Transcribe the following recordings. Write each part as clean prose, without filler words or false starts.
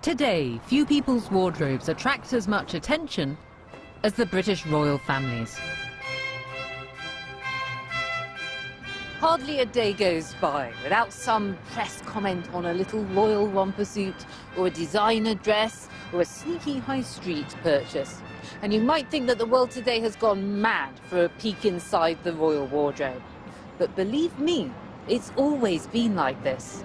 Today, few people's wardrobes attract as much attention as the British royal families. Hardly a day goes by without some press comment on a little royal romper suit, or a designer dress, or a sneaky high street purchase. And you might think that the world today has gone mad for a peek inside the royal wardrobe. But believe me, it's always been like this.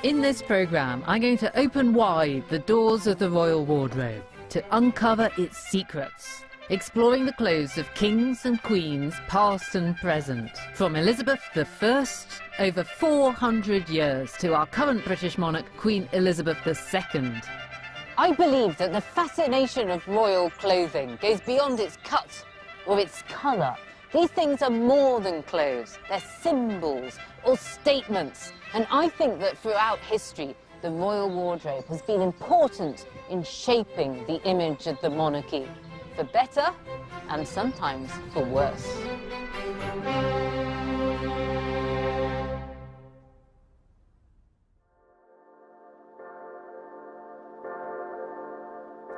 In this programme, I'm going to open wide the doors of the royal wardrobe to uncover its secrets, exploring the clothes of kings and queens, past and present, from Elizabeth I over 400 years to our current British monarch, Queen Elizabeth II. I believe that the fascination of royal clothing goes beyond its cut or its colour. These things are more than clothes, they're symbols or statements. And I think that throughout history, the royal wardrobe has been important in shaping the image of the monarchy, for better and sometimes for worse.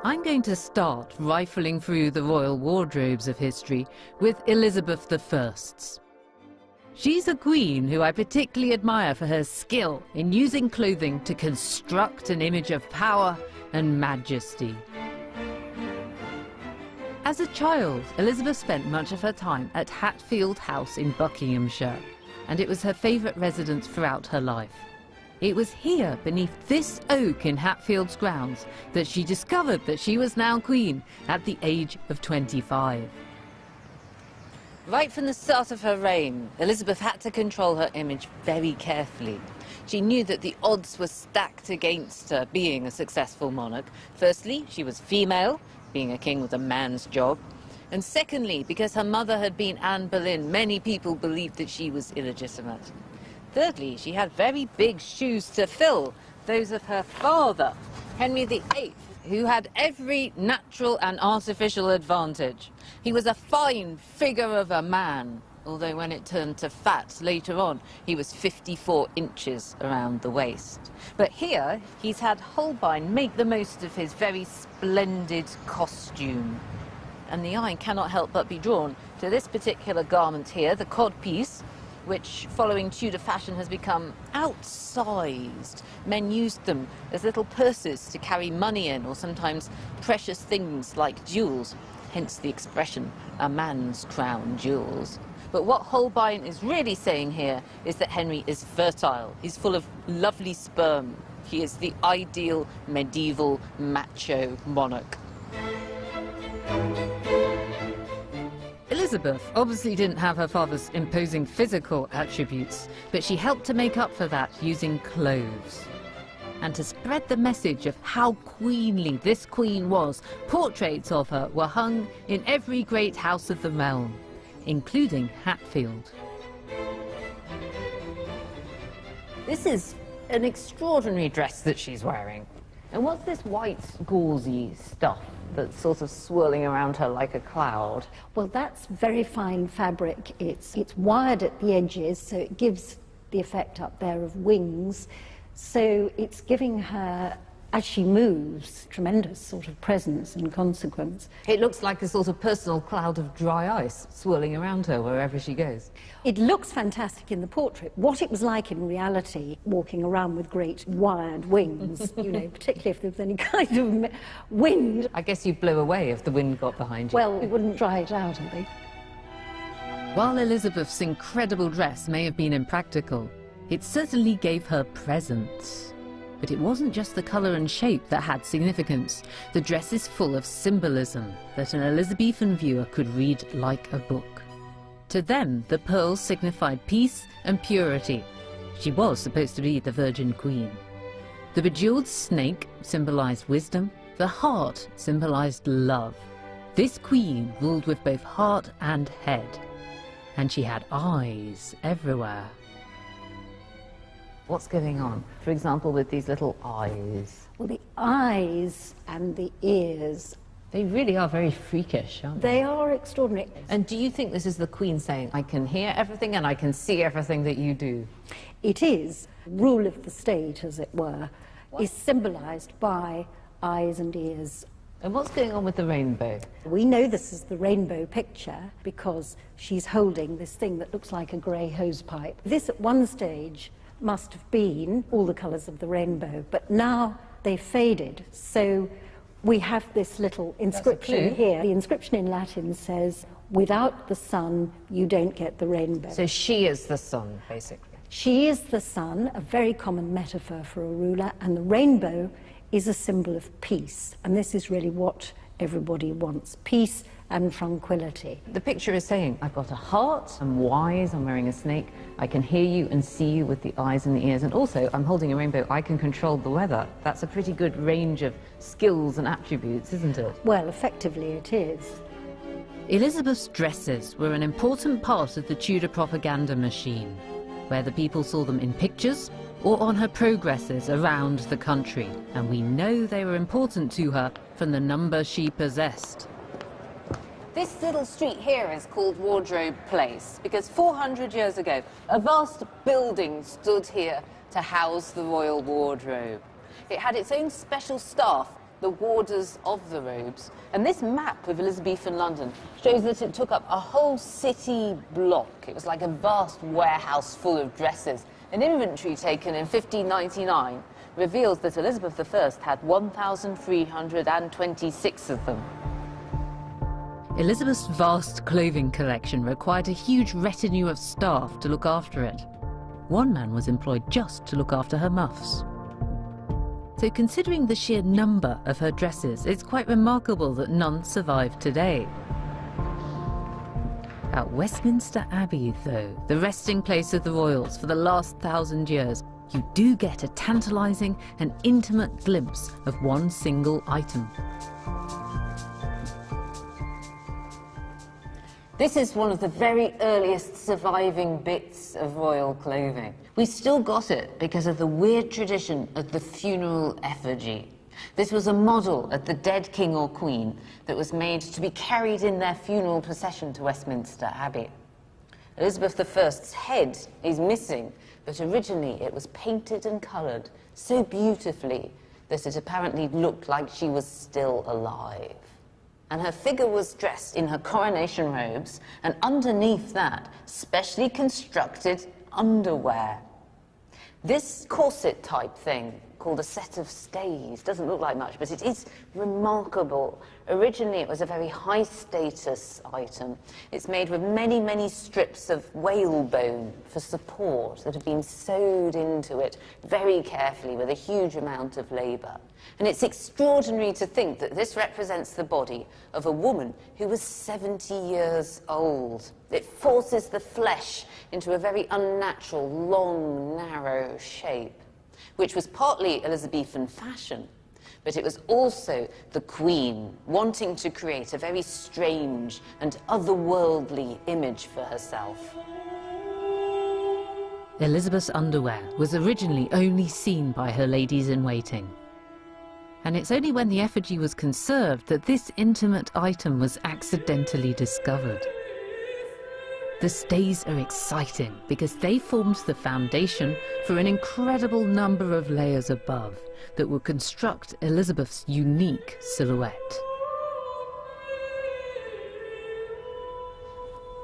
I'm going to start rifling through the royal wardrobes of history with Elizabeth I's. She's a queen who I particularly admire for her skill in using clothing to construct an image of power and majesty. As a child, Elizabeth spent much of her time at Hatfield House in Buckinghamshire, and it was her favourite residence throughout her life. It was here, beneath this oak in Hatfield's grounds, that she discovered that she was now queen at the age of 25. Right from the start of her reign, Elizabeth had to control her image very carefully. She knew that the odds were stacked against her being a successful monarch. Firstly, she was female, being a king was a man's job. And secondly, because her mother had been Anne Boleyn, many people believed that she was illegitimate. Thirdly, she had very big shoes to fill, those of her father, Henry VIII, who had every natural and artificial advantage. He was a fine figure of a man, although when it turned to fat later on, he was 54 inches around the waist. But here, he's had Holbein make the most of his very splendid costume. And the eye cannot help but be drawn to this particular garment here, the codpiece, which, following Tudor fashion, has become outsized. Men used them as little purses to carry money in, or sometimes precious things like jewels, hence the expression, a man's crown jewels. But what Holbein is really saying here is that Henry is fertile. He's full of lovely sperm. He is the ideal medieval macho monarch. Elizabeth obviously didn't have her father's imposing physical attributes, but she helped to make up for that using clothes. And to spread the message of how queenly this queen was, portraits of her were hung in every great house of the realm, including Hatfield. This is an extraordinary dress that she's wearing. And what's this white gauzy stuff that's sort of swirling around her like a cloud? Well, that's very fine fabric. It's wired at the edges, so it gives the effect up there of wings. So it's giving her, as she moves, tremendous sort of presence and consequence. It looks like a sort of personal cloud of dry ice swirling around her wherever she goes. It looks fantastic in the portrait. What it was like in reality, walking around with great wired wings, you know, particularly if there was any kind of wind. I guess you'd blow away if the wind got behind you. Well, it wouldn't dry it out, I think. While Elizabeth's incredible dress may have been impractical, it certainly gave her presence. But it wasn't just the colour and shape that had significance. The dress is full of symbolism that an Elizabethan viewer could read like a book. To them, the pearls signified peace and purity. She was supposed to be the Virgin Queen. The bejewelled snake symbolised wisdom. The heart symbolised love. This queen ruled with both heart and head. And she had eyes everywhere. What's going on, for example, with these little eyes? Well, the eyes and the ears, they really are very freakish, aren't they? They are extraordinary. And do you think this is the Queen saying, I can hear everything and I can see everything that you do? It is rule of the state, as it were. is symbolised by eyes and ears. And what's going on with the rainbow? We know this is the rainbow picture because she's holding this thing that looks like a grey hosepipe. This at one stage must have been all the colours of the rainbow, but now they've faded. So we have this little inscription here. The inscription in Latin says, "Without the sun, you don't get the rainbow." So she is the sun, basically. She is the sun, a very common metaphor for a ruler, and the rainbow is a symbol of peace. And this is really what everybody wants, peace and tranquility. The picture is saying, I've got a heart, I'm wise, I'm wearing a snake, I can hear you and see you with the eyes and the ears, and also I'm holding a rainbow, I can control the weather. That's a pretty good range of skills and attributes, isn't it? Well, effectively it is. Elizabeth's dresses were an important part of the Tudor propaganda machine, whether people saw them in pictures or on her progresses around the country, and we know they were important to her from the number she possessed. This little street here is called Wardrobe Place because 400 years ago a vast building stood here to house the royal wardrobe. It had its own special staff, the warders of the robes, and this map of Elizabethan London shows that it took up a whole city block. It was like a vast warehouse full of dresses. An inventory taken in 1599 reveals that Elizabeth I had 1,326 of them. Elizabeth's vast clothing collection required a huge retinue of staff to look after it. One man was employed just to look after her muffs. So considering the sheer number of her dresses, it's quite remarkable that none survive today. At Westminster Abbey, though, the resting place of the royals for the last 1,000 years, you do get a tantalising and intimate glimpse of one single item. This is one of the very earliest surviving bits of royal clothing. We still got it because of the weird tradition of the funeral effigy. This was a model of the dead king or queen that was made to be carried in their funeral procession to Westminster Abbey. Elizabeth I's head is missing, but originally it was painted and coloured so beautifully that it apparently looked like she was still alive. And her figure was dressed in her coronation robes, and underneath that, specially constructed underwear. This corset type thing, called a set of stays, doesn't look like much, but it is remarkable. Originally, it was a very high status item. It's made with many, many strips of whalebone for support that have been sewed into it very carefully with a huge amount of labour. And it's extraordinary to think that this represents the body of a woman who was 70 years old. It forces the flesh into a very unnatural, long, narrow shape, which was partly Elizabethan fashion, but it was also the Queen wanting to create a very strange and otherworldly image for herself. Elizabeth's underwear was originally only seen by her ladies-in-waiting. And it's only when the effigy was conserved that this intimate item was accidentally discovered. The stays are exciting because they formed the foundation for an incredible number of layers above that would construct Elizabeth's unique silhouette.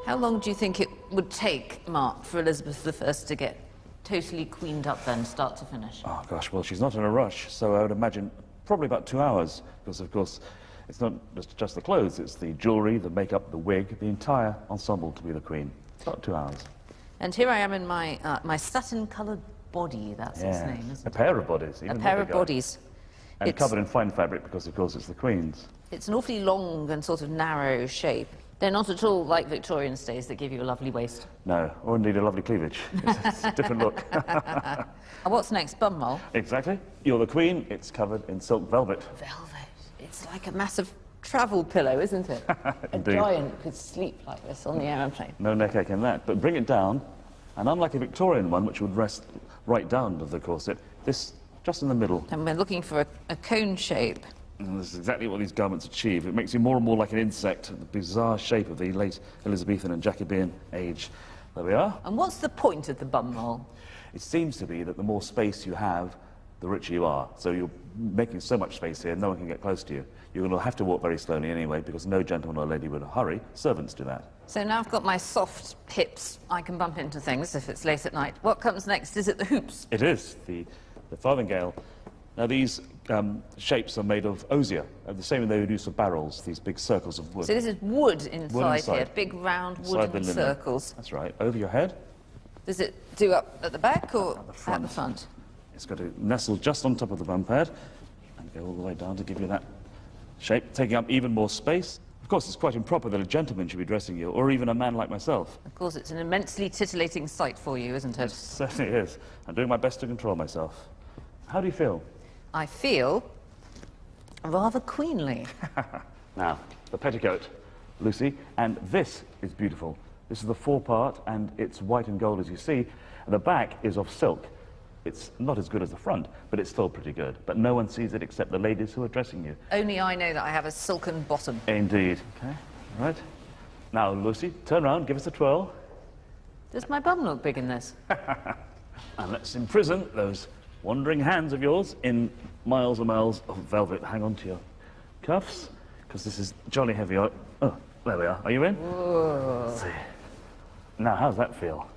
How long do you think it would take, Mark, for Elizabeth I to get totally queened up then, start to finish? Oh gosh, well she's not in a rush, so I would imagine probably about 2 hours, because of course it's not just the clothes, it's the jewellery, the makeup, the wig, the entire ensemble to be the Queen. About 2 hours. And here I am in my my satin-coloured body, that's its name, isn't it? A pair of bodies. Even a pair of bodies. And it's covered in fine fabric because, of course, it's the Queen's. It's an awfully long and sort of narrow shape. They're not at all like Victorian stays that give you a lovely waist. No, or indeed a lovely cleavage. It's a different look. And what's next, bumhole? Exactly. You're the Queen, it's covered in silk velvet. Velvet. It's like a massive travel pillow, isn't it? A giant could sleep like this on the aeroplane. No neck ache in that, but bring it down, and unlike a Victorian one, which would rest right down of the corset, this just in the middle. And we're looking for a cone shape. And this is exactly what these garments achieve. It makes you more and more like an insect, the bizarre shape of the late Elizabethan and Jacobean age. There we are. And what's the point of the bumhole? It seems to be that the more space you have, the richer you are. So you're making so much space here, no one can get close to you. You're going to have to walk very slowly anyway, because no gentleman or lady would hurry. Servants do that. So now I've got my soft hips, I can bump into things if it's late at night. What comes next? Is it the hoops? It is, the farthingale. Now these shapes are made of osier, the same as they would use for barrels, these big circles of wood. So this is wood inside inside. here, big round Inside wooden the linen. circles. That's right, over your head. Does it do up at the back or At the front. at the front? It's got to nestle just on top of the bum pad and go all the way down to give you that shape, taking up even more space. Of course, it's quite improper that a gentleman should be dressing you, or even a man like myself. Of course, it's an immensely titillating sight for you, isn't it? It certainly is. I'm doing my best to control myself. How do you feel? I feel rather queenly. Now, the petticoat, Lucy, and this is beautiful. This is the forepart, and it's white and gold, as you see. And the back is of silk. It's not as good as the front, but it's still pretty good. But no one sees it except the ladies who are dressing you. Only I know that I have a silken bottom. Indeed. Okay, right. Now, Lucy, turn around, give us a twirl. Does my bum look big in this? And let's imprison those wandering hands of yours in miles and miles of velvet. Hang on to your cuffs, because this is jolly heavy. Oh, there we are. Are you in? Whoa. Let's see. Now, how's that feel?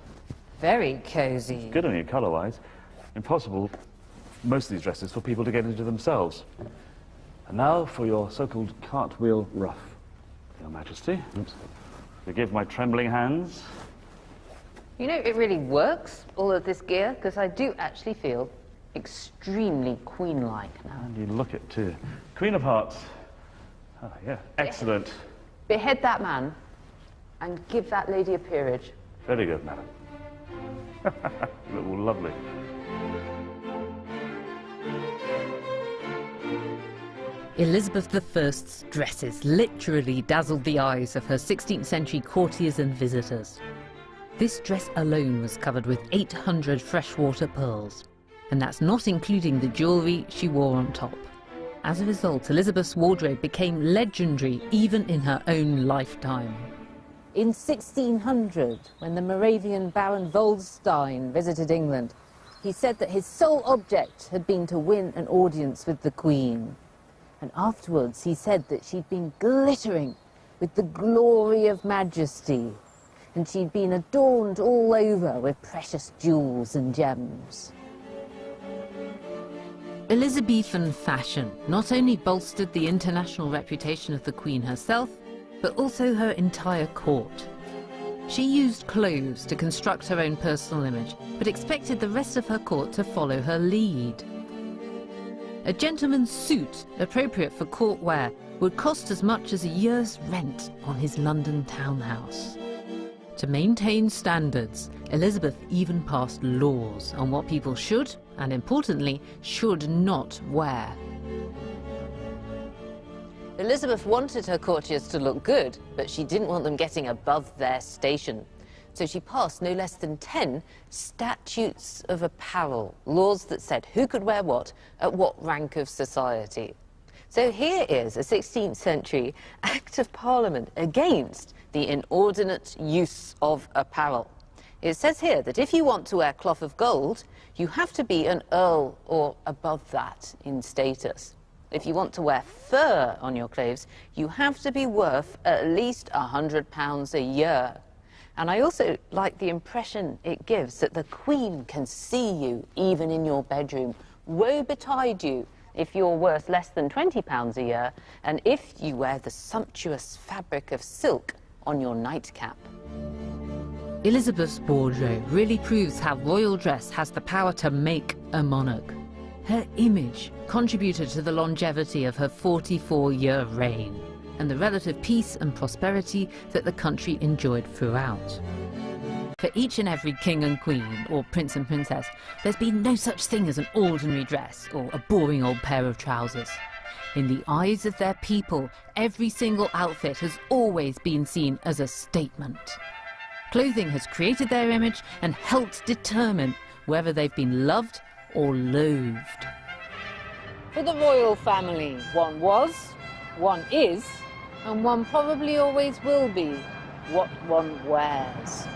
Very cosy. Good on you, colour-wise. Impossible, most of these dresses, for people to get into themselves. And now for your so-called cartwheel ruff, Your Majesty. Oops. Forgive my trembling hands. You know, it really works, all of this gear, because I do actually feel extremely queen-like now. And you look it too. Queen of Hearts. Oh, yeah, excellent. Behead that man and give that lady a peerage. Very good, madam. You look lovely. Elizabeth I's dresses literally dazzled the eyes of her 16th century courtiers and visitors. This dress alone was covered with 800 freshwater pearls, and that's not including the jewellery she wore on top. As a result, Elizabeth's wardrobe became legendary even in her own lifetime. In 1600, when the Moravian Baron Waldstein visited England, he said that his sole object had been to win an audience with the Queen. And afterwards he said that she'd been glittering with the glory of majesty, and she'd been adorned all over with precious jewels and gems. Elizabethan fashion not only bolstered the international reputation of the Queen herself, but also her entire court. She used clothes to construct her own personal image, but expected the rest of her court to follow her lead. A gentleman's suit, appropriate for court wear, would cost as much as a year's rent on his London townhouse. To maintain standards, Elizabeth even passed laws on what people should, and importantly, should not wear. Elizabeth wanted her courtiers to look good, but she didn't want them getting above their station. So she passed no less than 10 statutes of apparel, laws that said who could wear what at what rank of society. So here is a 16th century Act of Parliament against the inordinate use of apparel. It says here that if you want to wear cloth of gold, you have to be an earl or above that in status. If you want to wear fur on your clothes, you have to be worth at least £100 a year. And I also like the impression it gives that the Queen can see you even in your bedroom. Woe betide you if you're worth less than £20 a year, and if you wear the sumptuous fabric of silk on your nightcap. Elizabeth's wardrobe really proves how royal dress has the power to make a monarch. Her image contributed to the longevity of her 44-year reign and the relative peace and prosperity that the country enjoyed throughout. For each and every king and queen, or prince and princess, there's been no such thing as an ordinary dress or a boring old pair of trousers. In the eyes of their people, every single outfit has always been seen as a statement. Clothing has created their image and helped determine whether they've been loved or loathed. For the royal family, one was, one is, and one probably always will be what one wears.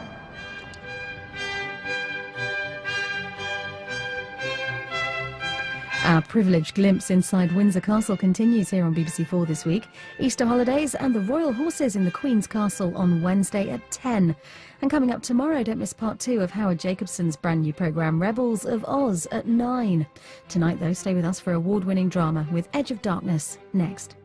Our privileged glimpse inside Windsor Castle continues here on BBC4 this week. Easter holidays and the royal horses in the Queen's Castle on Wednesday at 10. And coming up tomorrow, don't miss part 2 of Howard Jacobson's brand new programme Rebels of Oz at 9. Tonight, though, stay with us for award-winning drama with Edge of Darkness next.